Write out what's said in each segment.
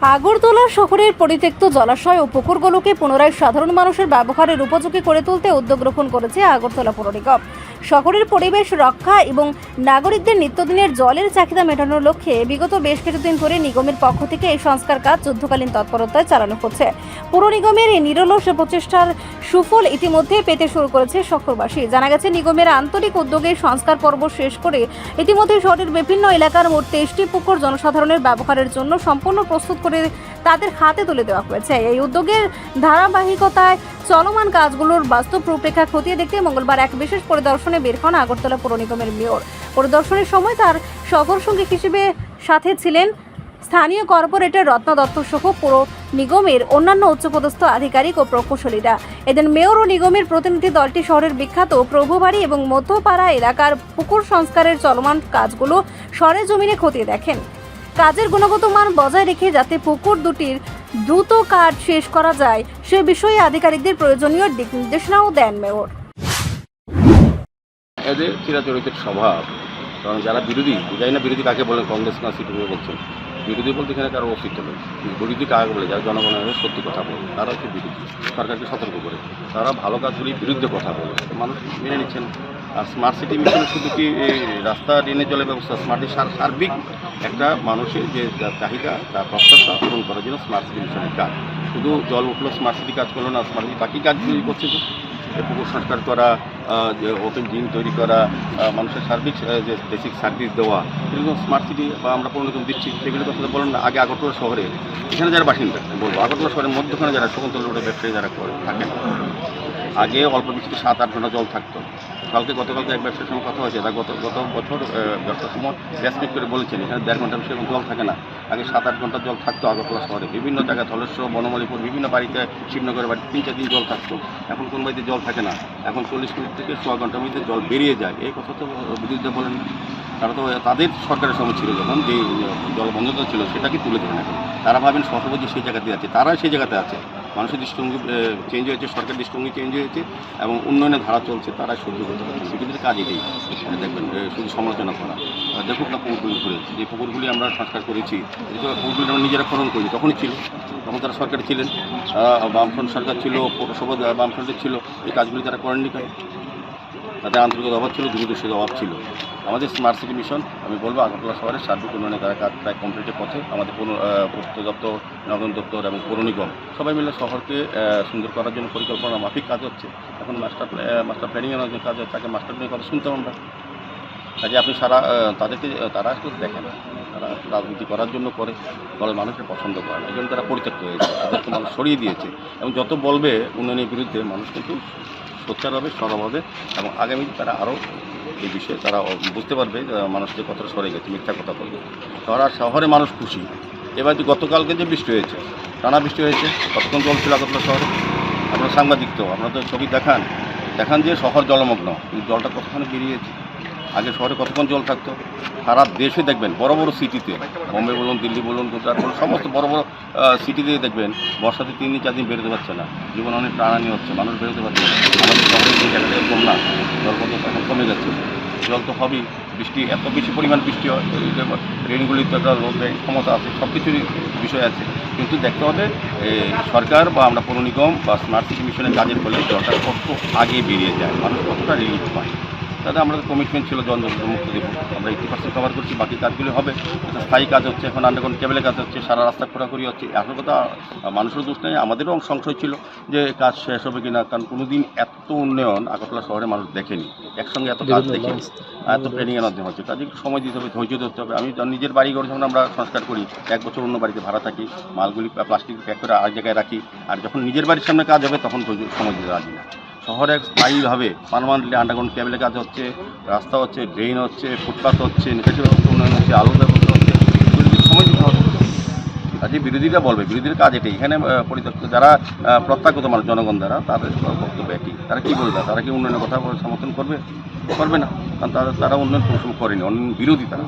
আগরতলা শহরের পরিত্যক্ত জলাশয় ও পুকুরগুলোকে পুনরায় সাধারণ মানুষের ব্যবহারের উপযোগী করে তুলতে উদ্যোগ গ্রহণ করেছে আগরতলা পৌর নিগম। শহরের পরিবেশ রক্ষা এবং নাগরিকদের নিত্যদিনের জলের চাহিদা মেটানোর লক্ষ্যে বিগত বেশ কিছুদিন ধরে নিগমের পক্ষ থেকে এই সংস্কার কাজ যুদ্ধকালীন তৎপরতায় চালানো হচ্ছে। পৌর নিগমের এই নিরলস প্রচেষ্টার সুফল ইতিমধ্যে পেতে শুরু করেছে শহরবাসী। জানা গেছে, নিগমের আন্তরিক উদ্যোগে সংস্কার পর্ব শেষ করে ইতিমধ্যে শহরের বিভিন্ন এলাকার মোট 23টি পুকুর জনসাধারণের ব্যবহারের জন্য সম্পূর্ণ প্রস্তুত করে তাদের হাতে তুলে দেওয়া হয়েছে। এই উদ্যোগের ধারাবাহিকতায় চলমান কাজগুলোর বাস্তব রূপরেখা খতিয়ে দেখতে মঙ্গলবার এক বিশেষ পরিদর্শনে বের হন আগরতলা পৌর নিগমের মেয়র। পরিদর্শনের সময় তার সফর সঙ্গী হিসেবে সাথে ছিলেন স্থানীয় কর্পোরেটর রত্না দত্ত সহ পৌর নিগমের অন্যান্য উচ্চপদস্থ আধিকারিক ও প্রকৌশলীরা। এদিন মেয়র ও নিগমের প্রতিনিধি দলটি শহরের বিখ্যাত প্রভুবাড়ি এবং মধ্যপাড়া এলাকার পুকুর সংস্কারের চলমান কাজগুলো সরেজমিনে খতিয়ে দেখেন। কাজের গুণগত মান বজায় রেখে যাতে পুকুর দুটির দ্রুত কাজ শেষ করা যায় সে বিষয়ে আধিকারিকদের প্রয়োজনীয় দিক নির্দেশনাও দেন মেয়র। এদের চিরাচরিত স্বভাব, কারণ যারা বিরোধী, জানি না বিরোধী কাকে বলেন, কংগ্রেস না সিপিএম বলছেন, বিরোধী বলতে এখানে কারো অস্তিত্ব নেই। বিরোধী কাকে বলে যারা জনগণের সত্যি কথা বলে, তারা হচ্ছে বিরোধী, সরকারকে সতর্ক করে তারা ভালো কাজগুলির বিরুদ্ধে কথা বলে, মানুষ মেনে নিচ্ছেন। আর স্মার্ট সিটি মিশনে শুধু কি রাস্তা, ড্রেনের জলের ব্যবস্থা, স্মার্ট সার্বিক একটা মানুষের যে চাহিদা তার প্রত্যাশা পূরণ করার জন্য স্মার্ট সিটি মিশনের কাজ। শুধু জল উঠলো স্মার্ট সিটি কাজ করলো না, স্মার্ট সিটি বাকি কাজগুলি করছে, যে পুকুর সংস্কার করা, যে ওপেন জিম তৈরি করা, মানুষের সার্বিক যে বেসিক সার্ভিস দেওয়া, এগুলো স্মার্ট সিটি বা আমরা পৌর নিগম দিচ্ছি। সেগুলো কথা বলেন না। আগে আগরতলা শহরে এখানে যারা বাসিন্দা বলবো, আগরতলা শহরের মধ্যখানে যারা শকুন্তলা রোডে ব্যবসায়ী যারা থাকেন, আগে অল্প বৃষ্টিতে 7-8 ঘন্টা জল থাকতো। গতকালকে এক ব্যবসার সঙ্গে কথা হয়েছে, গত বছর ব্যবসার সময় রেসপেক্ট করে বলেছেন এখানে 1.5 ঘন্টা বেশি জল থাকে না। আগে 7-8 ঘন্টা জল থাকতো আগরতলা শহরে, বিভিন্ন জায়গায় ধলেশ্বর, বনমালীপুর, বিভিন্ন বাড়িতে, শিবনগরের বাড়িতে 3-4 দিন জল থাকতো। এখন কোন বাড়িতে জল থাকে না, এখন 40 মিনিট থেকে 100 ঘন্টার মধ্যে জল বেরিয়ে যায়। এই কথা তো বিরোধীরা বলেন। তারা তো তাদের সরকারের সময় ছিল যখন যে জলবন্ধতা ছিল সেটাকে তুলে ধরেন। এখন তারা ভাবেন সহজে সেই জায়গাতে আছে, তারা সেই জায়গাতে আছে। মানুষের দৃষ্টিভঙ্গি চেঞ্জ হয়েছে, সরকারের দৃষ্টিভঙ্গি চেঞ্জ হয়েছে এবং উন্নয়নের ধারা চলছে, তারা সহ্য করতে পারছে। সেক্ষেত্রে কাজ এটাই দেখবেন, শুধু সমালোচনা করা। দেখুক না পুকুরগুলি ঘুরে, যে পুকুরগুলি আমরা সংস্কার করেছি, পুকুরগুলি আমরা নিজেরা খনন করি, তখনই ছিল, তখন তারা সরকার ছিলেন, বামফ্রন্ট সরকার ছিল, পৌরসভা বামফ্রন্টের ছিল। এই কাজগুলি তারা করেননি কেন? তাদের আন্তরিকতার অভাব ছিল, দূরদর্শীর অভাব ছিল। আমাদের স্মার্ট সিটি মিশন, আমি বলবো আগরতলা শহরের সার্বিক উন্নয়নে তারা কাজ প্রায় কমপ্লিটের পথে। আমাদের পূর্ত দপ্তর, নগর দপ্তর এবং পৌর নিগম সবাই মিলে শহরকে সুন্দর করার জন্য পরিকল্পনা মাফিক কাজ হচ্ছে। এখন মাস্টার প্ল্যানিংয়ের যে কাজ হচ্ছে, তাকে মাস্টার প্ল্যানিং কথা শুনতাম আমরা। কাজে আপনি তারা একটু দেখেন, তারা রাজনীতি করার জন্য করে, বলে মানুষের পছন্দ করে না, এই জন্য তারা পরিত্যক্ত হয়েছে, তাদেরকে মানুষ সরিয়ে দিয়েছে। এবং যত বলবে উন্নয়নের বিরুদ্ধে, মানুষ কিন্তু সোচ্চার হবে, সরব হবে এবং আগামী তারা আরও এই বিষয়ে তারা বুঝতে পারবে মানুষ যে কতটা সরে গেছে, মিথ্যা কথা বলবে। তারা শহরে মানুষ খুশি। এবার যে গতকালকে যে বৃষ্টি হয়েছে, টানা বৃষ্টি হয়েছে, কতক্ষণ জল ছিল আগরতলা শহরে? আপনার সাংবাদিক তো, আপনারা তো ছবি দেখান যে শহর জলমগ্ন, কিন্তু জলটা কতক্ষণে বেরিয়েছে। আগে শহরে কতক্ষণ জল থাকতো? সারা দেশে দেখবেন বড় বড় সিটিতে, বোম্বে বলুন, দিল্লি বলুন, গুজরাট বলুন, সমস্ত বড় বড় সিটিতে দেখবেন বর্ষাতে 3-4 দিন বেরোতে পারছে না, জীবন অনেক প্রাণহানি হচ্ছে, মানুষ বেরোতে পারছে না। আমাদের শহরে যে জায়গাটা এরকম না, জলপথ এখন কমে যাচ্ছে। জল তো হবেই, বৃষ্টি এত বেশি পরিমাণ বৃষ্টি হয়, রেনগুলির তো একটা লোড ক্ষমতা আছে, সব কিছুরই বিষয় আছে। কিন্তু দেখতে হবে সরকার বা আমরা পৌর নিগম বা স্মার্ট সিটি মিশনের কাজের ফলে জলটা কত আগে বেরিয়ে যায়, মানুষ কতটা রিলিফ পায়। তাতে আমাদের কমিটমেন্ট ছিল জল মুক্ত দেবো, আমরা 80% কভার করছি, বাকি কাজগুলি হবে। এটা স্থায়ী কাজ হচ্ছে, এখন আন্ডারগ্রাউন্ড কেবলের কাজ হচ্ছে, সারা রাস্তা খোঁড়াখুড়ি হচ্ছে। আসল কথা, মানুষের দোষ নেই, আমাদেরও সংশয় ছিল যে কাজ শেষ হবে কিনা, কারণ কোনোদিন এত উন্নয়ন আগরতলা শহরে মানুষ দেখেনি, একসঙ্গে এত কাজ দেখে, এত প্ল্যানিংয়ের মাধ্যমে হচ্ছে। কাজে একটু সময় দিতে হবে, ধৈর্য ধরতে হবে। আমি নিজের বাড়ি ঘর যখন আমরা সংস্কার করি, 1 বছর অন্য বাড়িতে ভাড়া থাকি, মালগুলি প্লাস্টিক প্যাক করে আরেক জায়গায় রাখি, আর যখন নিজের বাড়ির সামনে কাজ হবে তখন সময় দিতে রাজি না। শহরে স্থায়ীভাবে পার্মানেন্টলি আন্ডারগ্রাউন্ড কেবলের কাজ হচ্ছে, রাস্তা হচ্ছে, ড্রেন হচ্ছে, ফুটপাথ হচ্ছে, নিকাশি ব্যবস্থা উন্নয়ন হচ্ছে, আলোর ব্যবস্থা হচ্ছে, এগুলিকে সময় দিতে হবে। কাজে বিরোধীরা বলবে, বিরোধীর কাজ এটাই। এখানে পরিত্যক্ত যারা প্রত্যাগত মানুষ, জনগণ দ্বারা, তাদের বক্তব্য একই। তারা কী বলবে? তারা কি উন্নয়নের কথা সমর্থন করবে না, কারণ তারা উন্নয়ন পরিশ্রম করেনি, উন্নয়ন বিরোধী তারা।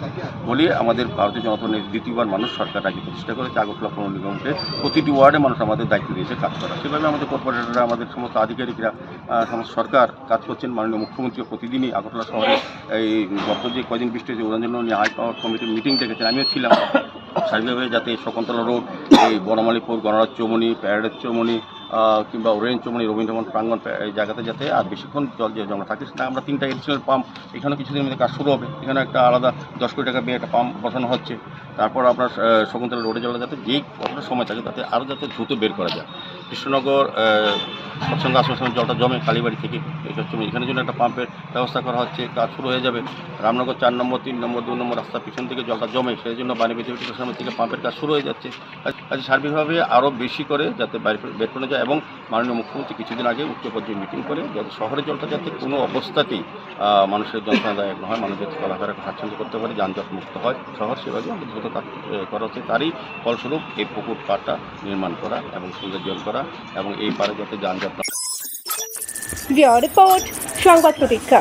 বলি আমাদের ভারতীয় জনতা পার্টির দ্বিতীয়বার মানুষ সরকার আগে প্রতিষ্ঠা করেছে, আগরতলা পৌর নিগমকে প্রতিটি ওয়ার্ডে মানুষ আমাদের দায়িত্ব দিয়েছে কাজ করা। সেভাবে আমাদের কর্পোরেটররা, আমাদের সমস্ত আধিকারিকরা, সমস্ত সরকার কাজ করছেন। মাননীয় মুখ্যমন্ত্রী প্রতিদিনই আগরতলা শহরে এই গত যে কদিন বৃষ্টি হয়েছে ওদের জন্য উনি হাই পাওয়ার কমিটির মিটিং ডেকেছেন, আমিও ছিলাম। সার্বিকভাবে যাতে শকুন্তলা রোড, এই বনমালীপুর, গণরাজ চৌমনি, প্যারাডাইস চৌমনি কিংবা ওরেঞ্জ চৌমনি, রবীন্দ্রমোহন প্রাঙ্গণ এই জায়গাতে যাতে আর বেশিক্ষণ জল যে জমা থাকে সেটা আমরা 3টা এডিশনাল পাম্প এখানেও কিছুদিনের মধ্যে কাজ শুরু হবে। এখানে একটা আলাদা 10 কোটি টাকা দিয়ে একটা পাম্প বসানো হচ্ছে। তারপর আপনার শকুন্তলা রোডে জলটা যাতে যেই কতটা সময় থাকে তাতে আরও যাতে দ্রুত বের করা যায়। কৃষ্ণনগর সৎসঙ্গ আশ্রমের জলটা জমে কালীবাড়ি থেকে এখানের জন্য একটা পাম্পের ব্যবস্থা করা হচ্ছে, কাজ শুরু হয়ে যাবে। রামনগর 4 নম্বর, 3 নম্বর, 2 নম্বর রাস্তার পিছন থেকে জলটা জমে, সেই জন্য বাণী সামনে থেকে পাম্পের কাজ শুরু হয়ে যাচ্ছে। কাজে সার্বিকভাবে আরও বেশি করে যাতে বাইরে বের করে যায় এবং মাননীয় মুখ্যমন্ত্রী কিছুদিন আগে উচ্চ পর্যায়ে মিটিং করে যাতে শহরের জলটা যাতে কোনো অবস্থাতেই মানুষের যন্ত্রণাদায়ক না হয়, মানুষ যাতে চলাফেরা স্বাচ্ছন্দ্য করতে পারে, যানজট মুক্ত হয় শহর, সেভাবে আমাদের দ্রুত কাজ করা হচ্ছে। তারই ফলস্বরূপ এই পুকুর পাড়টা নির্মাণ করা এবং সৌন্দর্যন করা এবং এই পাড়ে যাতে যানজট রিপোর্ট সংবাদ প্রতীক্ষা।